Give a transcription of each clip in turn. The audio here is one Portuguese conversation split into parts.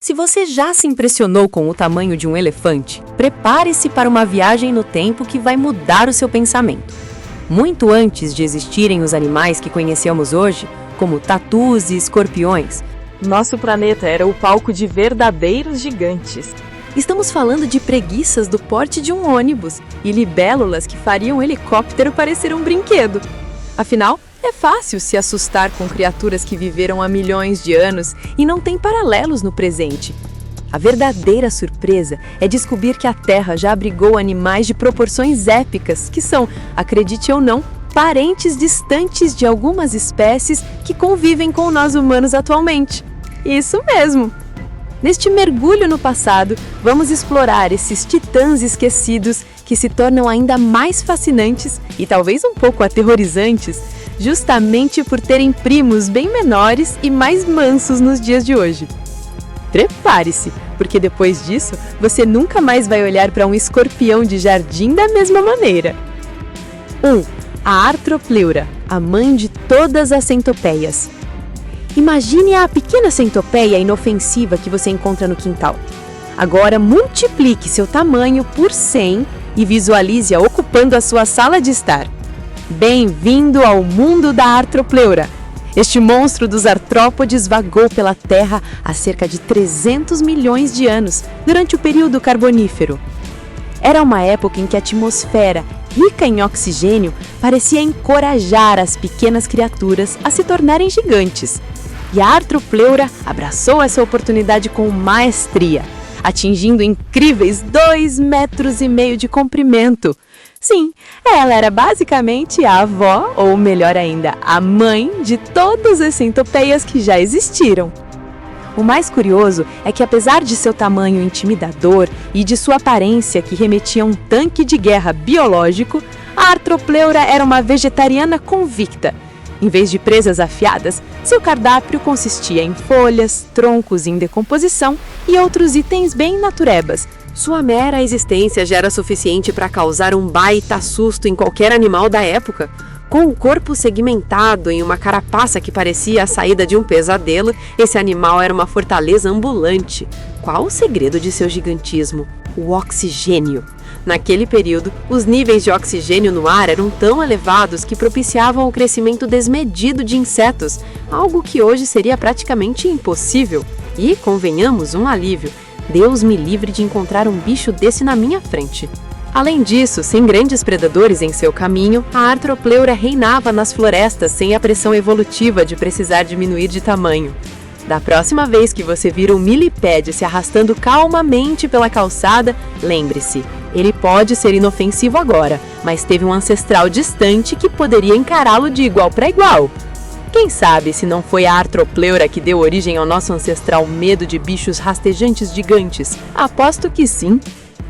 Se você já se impressionou com o tamanho de um elefante, prepare-se para uma viagem no tempo que vai mudar o seu pensamento. Muito antes de existirem os animais que conhecemos hoje, como tatus e escorpiões, nosso planeta era o palco de verdadeiros gigantes. Estamos falando de preguiças do porte de um ônibus e libélulas que fariam um helicóptero parecer um brinquedo. Afinal, é fácil se assustar com criaturas que viveram há milhões de anos e não têm paralelos no presente. A verdadeira surpresa é descobrir que a Terra já abrigou animais de proporções épicas, que são, acredite ou não, parentes distantes de algumas espécies que convivem com nós humanos atualmente. Isso mesmo! Neste mergulho no passado, vamos explorar esses titãs esquecidos que se tornam ainda mais fascinantes e talvez um pouco aterrorizantes, justamente por terem primos bem menores e mais mansos nos dias de hoje. Prepare-se, porque depois disso, você nunca mais vai olhar para um escorpião de jardim da mesma maneira. 1. A Arthropleura, a mãe de todas as centopeias. Imagine a pequena centopeia inofensiva que você encontra no quintal. Agora multiplique seu tamanho por 100 e visualize-a ocupando a sua sala de estar. Bem-vindo ao mundo da Arthropleura! Este monstro dos artrópodes vagou pela Terra há cerca de 300 milhões de anos, durante o período Carbonífero. Era uma época em que a atmosfera, rica em oxigênio, parecia encorajar as pequenas criaturas a se tornarem gigantes. E a Arthropleura abraçou essa oportunidade com maestria, atingindo incríveis 2,5 metros de comprimento. Sim, ela era basicamente a avó, ou melhor ainda, a mãe de todas as centopeias que já existiram. O mais curioso é que, apesar de seu tamanho intimidador e de sua aparência que remetia a um tanque de guerra biológico, a Arthropleura era uma vegetariana convicta. Em vez de presas afiadas, seu cardápio consistia em folhas, troncos em decomposição e outros itens bem naturebas. Sua mera existência já era suficiente para causar um baita susto em qualquer animal da época. Com o corpo segmentado em uma carapaça que parecia a saída de um pesadelo, esse animal era uma fortaleza ambulante. Qual o segredo de seu gigantismo? O oxigênio. Naquele período, os níveis de oxigênio no ar eram tão elevados que propiciavam o crescimento desmedido de insetos, algo que hoje seria praticamente impossível. E, convenhamos, um alívio. Deus me livre de encontrar um bicho desse na minha frente. Além disso, sem grandes predadores em seu caminho, a Arthropleura reinava nas florestas sem a pressão evolutiva de precisar diminuir de tamanho. Da próxima vez que você vir um milipede se arrastando calmamente pela calçada, lembre-se, ele pode ser inofensivo agora, mas teve um ancestral distante que poderia encará-lo de igual para igual. Quem sabe se não foi a Arthropleura que deu origem ao nosso ancestral medo de bichos rastejantes gigantes? Aposto que sim.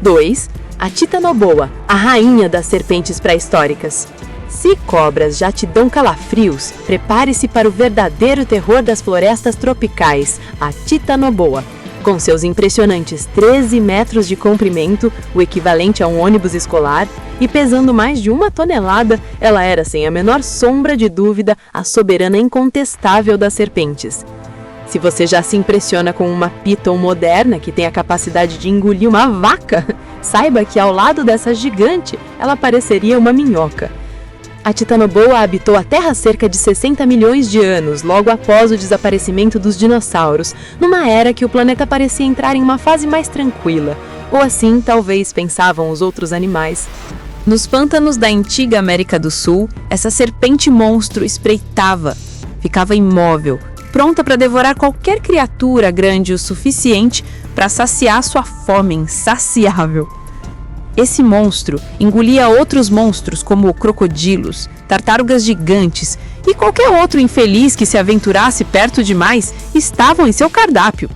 2. A Titanoboa, a rainha das serpentes pré-históricas. Se cobras já te dão calafrios, prepare-se para o verdadeiro terror das florestas tropicais, a Titanoboa. Com seus impressionantes 13 metros de comprimento, o equivalente a um ônibus escolar, e pesando mais de 1 tonelada, ela era, sem a menor sombra de dúvida, a soberana incontestável das serpentes. Se você já se impressiona com uma piton moderna que tem a capacidade de engolir uma vaca, saiba que ao lado dessa gigante, ela pareceria uma minhoca. A Titanoboa habitou a Terra há cerca de 60 milhões de anos, logo após o desaparecimento dos dinossauros, numa era que o planeta parecia entrar em uma fase mais tranquila, ou assim talvez pensavam os outros animais. Nos pântanos da antiga América do Sul, essa serpente monstro espreitava, ficava imóvel, pronta para devorar qualquer criatura grande o suficiente para saciar sua fome insaciável. Esse monstro engolia outros monstros como crocodilos, tartarugas gigantes e qualquer outro infeliz que se aventurasse perto demais estavam em seu cardápio.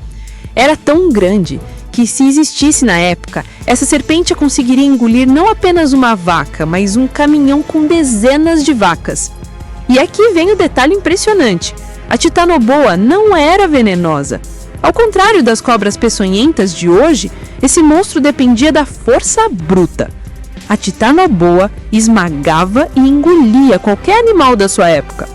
Era tão grande que, se existisse na época, essa serpente conseguiria engolir não apenas uma vaca, mas um caminhão com dezenas de vacas. E aqui vem o detalhe impressionante. A Titanoboa não era venenosa. Ao contrário das cobras peçonhentas de hoje, esse monstro dependia da força bruta. A Titanoboa esmagava e engolia qualquer animal da sua época.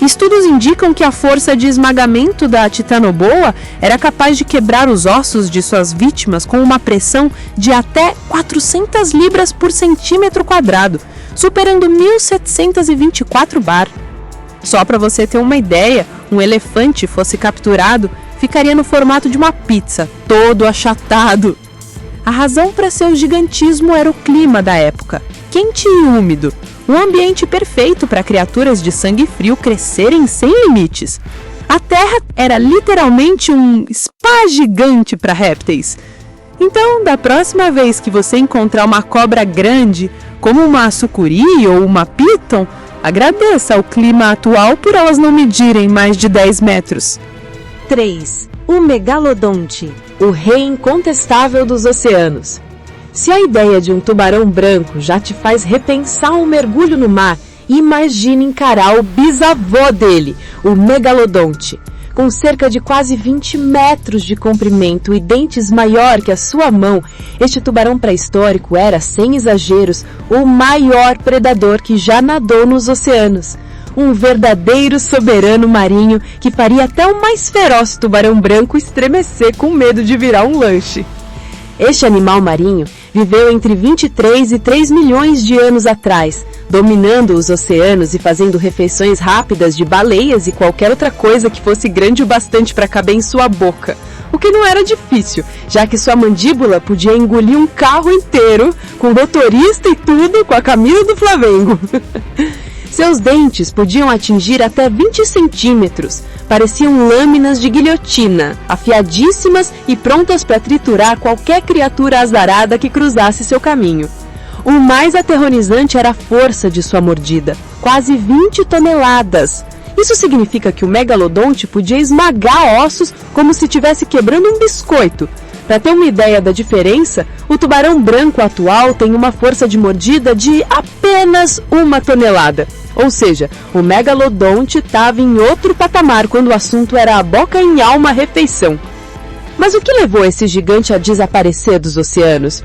Estudos indicam que a força de esmagamento da titanoboa era capaz de quebrar os ossos de suas vítimas com uma pressão de até 400 libras por centímetro quadrado, superando 1.724 bar. Só para você ter uma ideia, um elefante fosse capturado, ficaria no formato de uma pizza, todo achatado. A razão para seu gigantismo era o clima da época, quente e úmido, um ambiente perfeito para criaturas de sangue frio crescerem sem limites. A Terra era literalmente um spa gigante para répteis. Então, da próxima vez que você encontrar uma cobra grande, como uma sucuri ou uma píton, agradeça ao clima atual por elas não medirem mais de 10 metros. 3. O megalodonte, o rei incontestável dos oceanos. Se a ideia de um tubarão branco já te faz repensar um mergulho no mar, imagine encarar o bisavô dele, o megalodonte. Com cerca de quase 20 metros de comprimento e dentes maior que a sua mão, este tubarão pré-histórico era, sem exageros, o maior predador que já nadou nos oceanos. Um verdadeiro soberano marinho que faria até o mais feroz tubarão branco estremecer com medo de virar um lanche. Este animal marinho viveu entre 23 e 3 milhões de anos atrás, dominando os oceanos e fazendo refeições rápidas de baleias e qualquer outra coisa que fosse grande o bastante para caber em sua boca. O que não era difícil, já que sua mandíbula podia engolir um carro inteiro, com motorista e tudo, com a camisa do Flamengo. Seus dentes podiam atingir até 20 centímetros, pareciam lâminas de guilhotina, afiadíssimas e prontas para triturar qualquer criatura azarada que cruzasse seu caminho. O mais aterrorizante era a força de sua mordida, quase 20 toneladas. Isso significa que o megalodonte podia esmagar ossos como se estivesse quebrando um biscoito. Para ter uma ideia da diferença, o tubarão branco atual tem uma força de mordida de apenas 1 tonelada. Ou seja, o megalodonte estava em outro patamar quando o assunto era a boca em alma refeição. Mas o que levou esse gigante a desaparecer dos oceanos?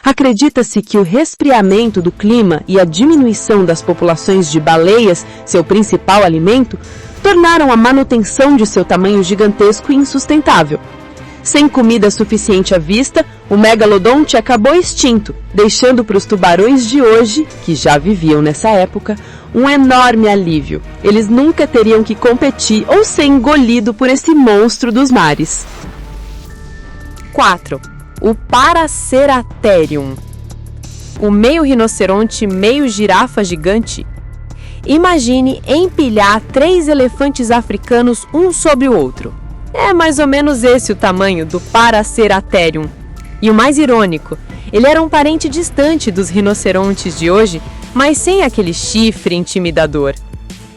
Acredita-se que o resfriamento do clima e a diminuição das populações de baleias, seu principal alimento, tornaram a manutenção de seu tamanho gigantesco insustentável. Sem comida suficiente à vista, o megalodonte acabou extinto, deixando para os tubarões de hoje, que já viviam nessa época, um enorme alívio. Eles nunca teriam que competir ou ser engolido por esse monstro dos mares. 4. O Paraceratherium, o meio rinoceronte, meio girafa gigante. Imagine empilhar 3 elefantes africanos um sobre o outro. É mais ou menos esse o tamanho do Paraceratherium. E o mais irônico, ele era um parente distante dos rinocerontes de hoje, mas sem aquele chifre intimidador.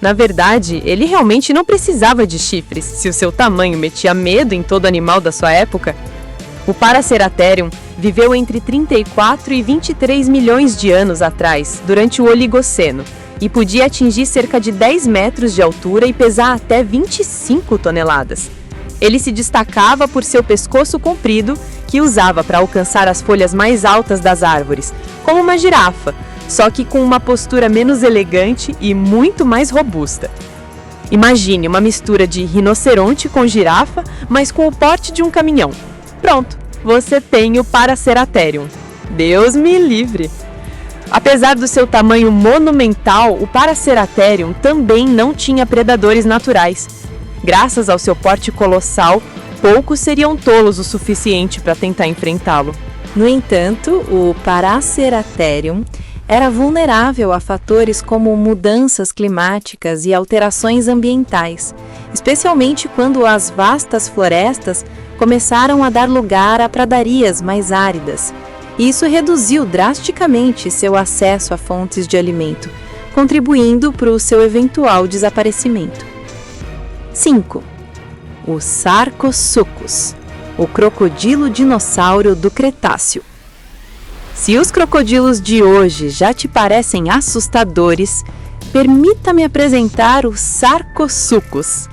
Na verdade, ele realmente não precisava de chifres, se o seu tamanho metia medo em todo animal da sua época. O Paraceratherium viveu entre 34 e 23 milhões de anos atrás, durante o Oligoceno, e podia atingir cerca de 10 metros de altura e pesar até 25 toneladas. Ele se destacava por seu pescoço comprido, que usava para alcançar as folhas mais altas das árvores, como uma girafa, só que com uma postura menos elegante e muito mais robusta. Imagine uma mistura de rinoceronte com girafa, mas com o porte de um caminhão. Pronto, você tem o Paraceratherium. Deus me livre! Apesar do seu tamanho monumental, o Paraceratherium também não tinha predadores naturais. Graças ao seu porte colossal, poucos seriam tolos o suficiente para tentar enfrentá-lo. No entanto, o Paraceratherium era vulnerável a fatores como mudanças climáticas e alterações ambientais, especialmente quando as vastas florestas começaram a dar lugar a pradarias mais áridas. Isso reduziu drasticamente seu acesso a fontes de alimento, contribuindo para o seu eventual desaparecimento. 5. O Sarcosuchus, o crocodilo dinossauro do Cretáceo. Se os crocodilos de hoje já te parecem assustadores, permita-me apresentar o Sarcosuchus.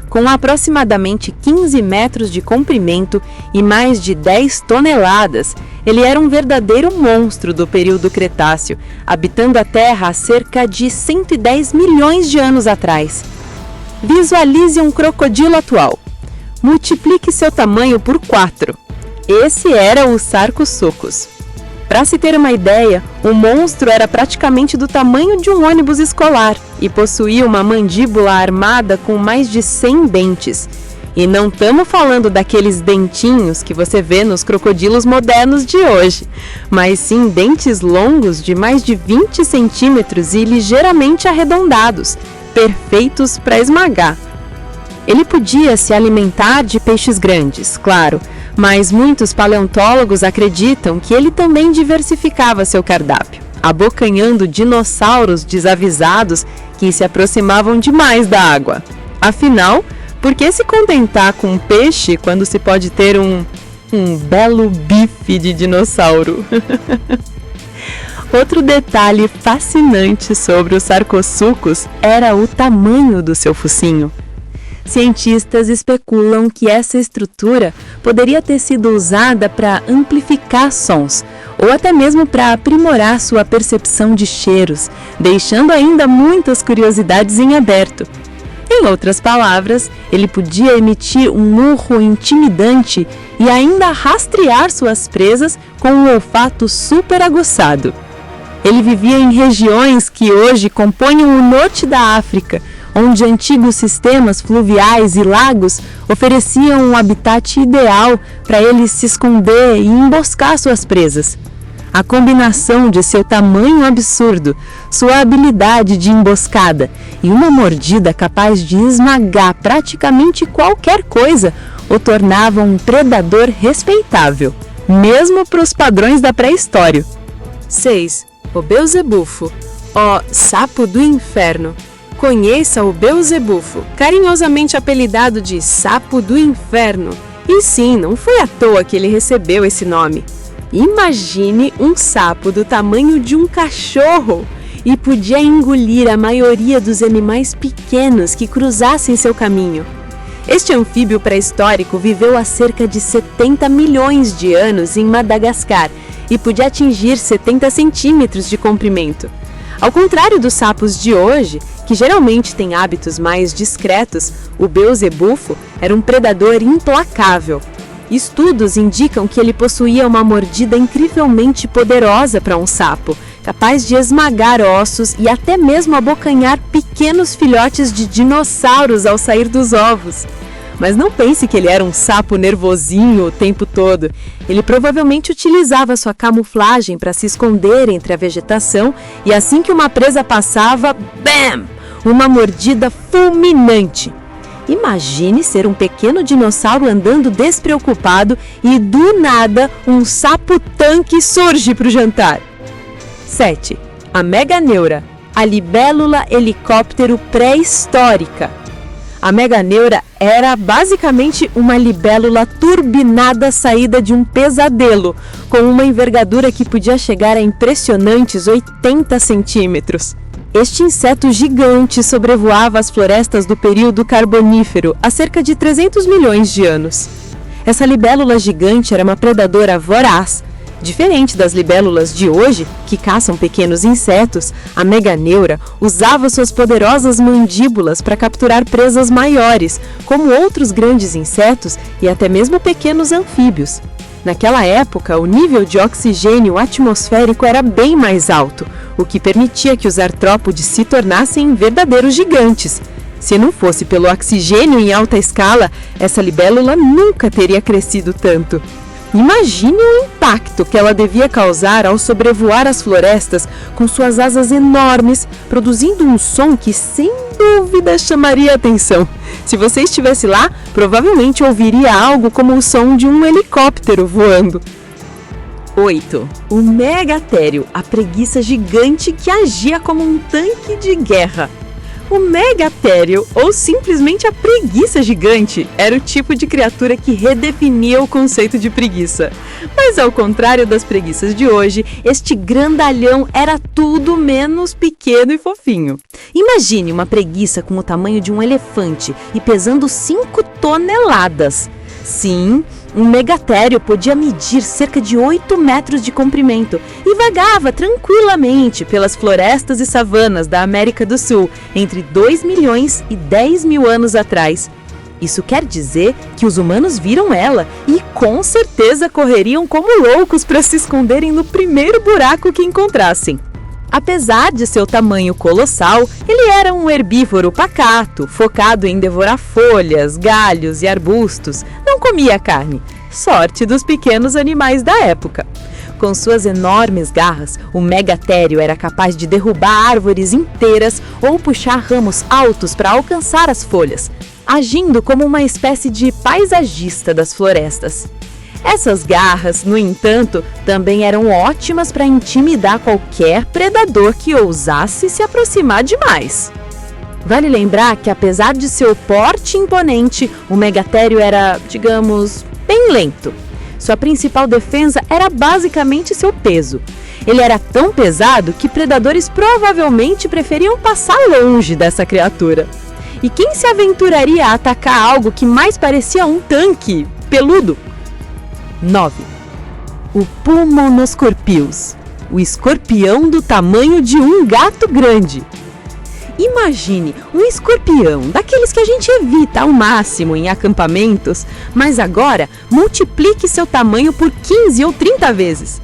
Com aproximadamente 15 metros de comprimento e mais de 10 toneladas, ele era um verdadeiro monstro do período Cretáceo, habitando a Terra há cerca de 110 milhões de anos atrás. Visualize um crocodilo atual. Multiplique seu tamanho por 4. Esse era o Sarcosuchus. Para se ter uma ideia, o monstro era praticamente do tamanho de um ônibus escolar e possuía uma mandíbula armada com mais de 100 dentes. E não estamos falando daqueles dentinhos que você vê nos crocodilos modernos de hoje, mas sim dentes longos de mais de 20 centímetros e ligeiramente arredondados, perfeitos para esmagar. Ele podia se alimentar de peixes grandes, claro, mas muitos paleontólogos acreditam que ele também diversificava seu cardápio, abocanhando dinossauros desavisados que se aproximavam demais da água. Afinal, por que se contentar com um peixe quando se pode ter um belo bife de dinossauro? Outro detalhe fascinante sobre o Sarcosuchus era o tamanho do seu focinho. Cientistas especulam que essa estrutura poderia ter sido usada para amplificar sons, ou até mesmo para aprimorar sua percepção de cheiros, deixando ainda muitas curiosidades em aberto. Em outras palavras, ele podia emitir um urro intimidante e ainda rastrear suas presas com um olfato super aguçado. Ele vivia em regiões que hoje compõem o norte da África, onde antigos sistemas fluviais e lagos ofereciam um habitat ideal para ele se esconder e emboscar suas presas. A combinação de seu tamanho absurdo, sua habilidade de emboscada e uma mordida capaz de esmagar praticamente qualquer coisa o tornava um predador respeitável, mesmo para os padrões da pré-história. 6. O Beelzebufo, o sapo do inferno. Conheça o Beelzebufo, carinhosamente apelidado de sapo do inferno. E sim, não foi à toa que ele recebeu esse nome. Imagine um sapo do tamanho de um cachorro e podia engolir a maioria dos animais pequenos que cruzassem seu caminho. Este anfíbio pré-histórico viveu há cerca de 70 milhões de anos em Madagascar e podia atingir 70 centímetros de comprimento. Ao contrário dos sapos de hoje, que geralmente têm hábitos mais discretos, o Beelzebufo era um predador implacável. Estudos indicam que ele possuía uma mordida incrivelmente poderosa para um sapo, capaz de esmagar ossos e até mesmo abocanhar pequenos filhotes de dinossauros ao sair dos ovos. Mas não pense que ele era um sapo nervosinho o tempo todo. Ele provavelmente utilizava sua camuflagem para se esconder entre a vegetação e assim que uma presa passava, BAM! Uma mordida fulminante. Imagine ser um pequeno dinossauro andando despreocupado e do nada um sapo-tanque surge para o jantar. 7. A Meganeura, a libélula helicóptero pré-histórica. A Meganeura era basicamente uma libélula turbinada saída de um pesadelo, com uma envergadura que podia chegar a impressionantes 80 centímetros. Este inseto gigante sobrevoava as florestas do período Carbonífero há cerca de 300 milhões de anos. Essa libélula gigante era uma predadora voraz. Diferente das libélulas de hoje, que caçam pequenos insetos, a Meganeura usava suas poderosas mandíbulas para capturar presas maiores, como outros grandes insetos e até mesmo pequenos anfíbios. Naquela época, o nível de oxigênio atmosférico era bem mais alto, o que permitia que os artrópodes se tornassem verdadeiros gigantes. Se não fosse pelo oxigênio em alta escala, essa libélula nunca teria crescido tanto. Imagine o impacto que ela devia causar ao sobrevoar as florestas com suas asas enormes, produzindo um som que sem dúvida chamaria a atenção. Se você estivesse lá, provavelmente ouviria algo como o som de um helicóptero voando. 8. O Megatério, a preguiça gigante que agia como um tanque de guerra. O Megatério, ou simplesmente a preguiça gigante, era o tipo de criatura que redefinia o conceito de preguiça. Mas ao contrário das preguiças de hoje, este grandalhão era tudo menos pequeno e fofinho. Imagine uma preguiça com o tamanho de um elefante e pesando 5 toneladas. Sim, Um megatério podia medir cerca de 8 metros de comprimento e vagava tranquilamente pelas florestas e savanas da América do Sul entre 2 milhões e 10 mil anos atrás. Isso quer dizer que os humanos viram ela e com certeza correriam como loucos para se esconderem no primeiro buraco que encontrassem. Apesar de seu tamanho colossal, ele era um herbívoro pacato, focado em devorar folhas, galhos e arbustos. Não comia carne. Sorte dos pequenos animais da época. Com suas enormes garras, o megatério era capaz de derrubar árvores inteiras ou puxar ramos altos para alcançar as folhas, agindo como uma espécie de paisagista das florestas. Essas garras, no entanto, também eram ótimas para intimidar qualquer predador que ousasse se aproximar demais. Vale lembrar que, apesar de seu porte imponente, o megatério era, digamos, bem lento. Sua principal defesa era basicamente seu peso. Ele era tão pesado que predadores provavelmente preferiam passar longe dessa criatura. E quem se aventuraria a atacar algo que mais parecia um tanque peludo? 9. O Pulmonoscorpius, o escorpião do tamanho de um gato grande. Imagine um escorpião, daqueles que a gente evita ao máximo em acampamentos, mas agora multiplique seu tamanho por 15 ou 30 vezes.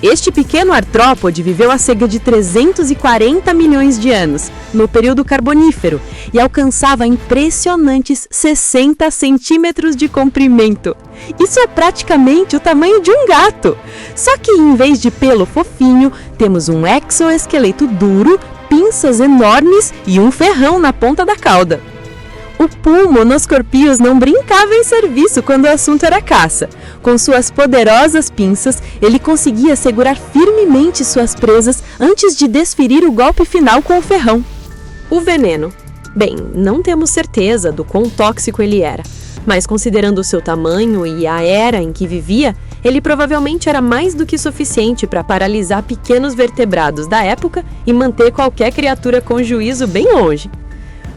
Este pequeno artrópode viveu há cerca de 340 milhões de anos, no período Carbonífero, e alcançava impressionantes 60 centímetros de comprimento. Isso é praticamente o tamanho de um gato. Só que em vez de pelo fofinho, temos um exoesqueleto duro, pinças enormes e um ferrão na ponta da cauda. O Pulmonoscorpius não brincava em serviço quando o assunto era caça. Com suas poderosas pinças, ele conseguia segurar firmemente suas presas antes de desferir o golpe final com o ferrão. O veneno. Bem, não temos certeza do quão tóxico ele era, mas considerando o seu tamanho e a era em que vivia, ele provavelmente era mais do que suficiente para paralisar pequenos vertebrados da época e manter qualquer criatura com juízo bem longe.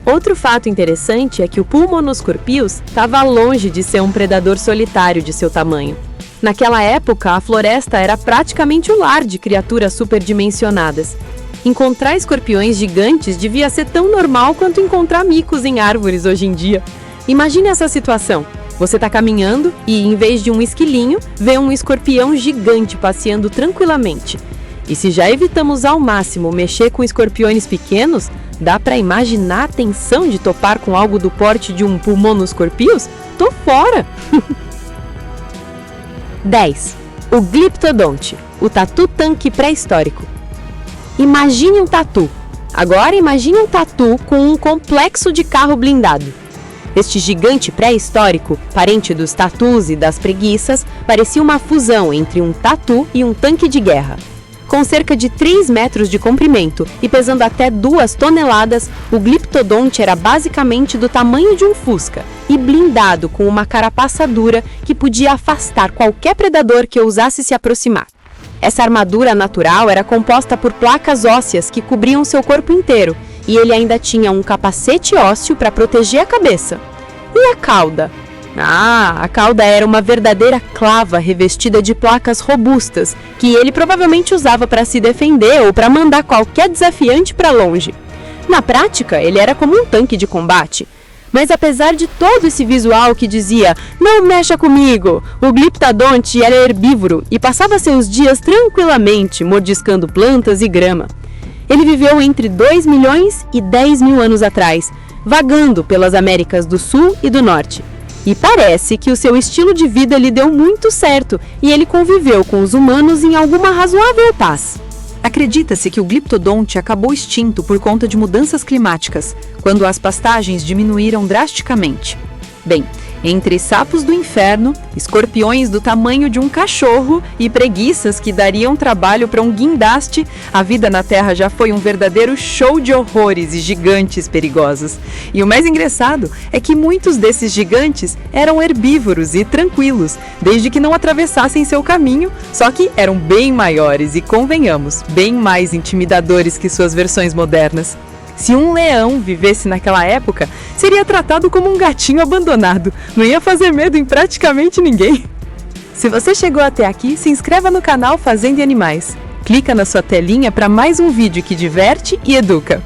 Outro fato interessante é que o Pulmonoscorpius estava longe de ser um predador solitário de seu tamanho. Naquela época, a floresta era praticamente o lar de criaturas superdimensionadas. Encontrar escorpiões gigantes devia ser tão normal quanto encontrar micos em árvores hoje em dia. Imagine essa situação. Você está caminhando e, em vez de um esquilinho, vê um escorpião gigante passeando tranquilamente. E se já evitamos ao máximo mexer com escorpiões pequenos, dá para imaginar a tensão de topar com algo do porte de um Pulmonoscorpius? Tô fora! 10. O Glyptodonte, o tatu-tanque pré-histórico. Imagine um tatu. Agora imagine um tatu com um complexo de carro blindado. Este gigante pré-histórico, parente dos tatus e das preguiças, parecia uma fusão entre um tatu e um tanque de guerra. Com cerca de 3 metros de comprimento e pesando até 2 toneladas, o Glyptodonte era basicamente do tamanho de um Fusca e blindado com uma carapaça dura que podia afastar qualquer predador que ousasse se aproximar. Essa armadura natural era composta por placas ósseas que cobriam seu corpo inteiro e ele ainda tinha um capacete ósseo para proteger a cabeça. E a cauda? A cauda era uma verdadeira clava revestida de placas robustas, que ele provavelmente usava para se defender ou para mandar qualquer desafiante para longe. Na prática, ele era como um tanque de combate. Mas apesar de todo esse visual que dizia, não mexa comigo, o Glyptodonte era herbívoro e passava seus dias tranquilamente mordiscando plantas e grama. Ele viveu entre 2 milhões e 10 mil anos atrás, vagando pelas Américas do Sul e do Norte. E parece que o seu estilo de vida lhe deu muito certo e ele conviveu com os humanos em alguma razoável paz. Acredita-se que o Glyptodonte acabou extinto por conta de mudanças climáticas, quando as pastagens diminuíram drasticamente. Bem, entre sapos do inferno, escorpiões do tamanho de um cachorro e preguiças que dariam trabalho para um guindaste, a vida na Terra já foi um verdadeiro show de horrores e gigantes perigosos. E o mais engraçado é que muitos desses gigantes eram herbívoros e tranquilos, desde que não atravessassem seu caminho, só que eram bem maiores e, convenhamos, bem mais intimidadores que suas versões modernas. Se um leão vivesse naquela época, seria tratado como um gatinho abandonado. Não ia fazer medo em praticamente ninguém. Se você chegou até aqui, se inscreva no canal Fazenda e Animais. Clica na sua telinha para mais um vídeo que diverte e educa.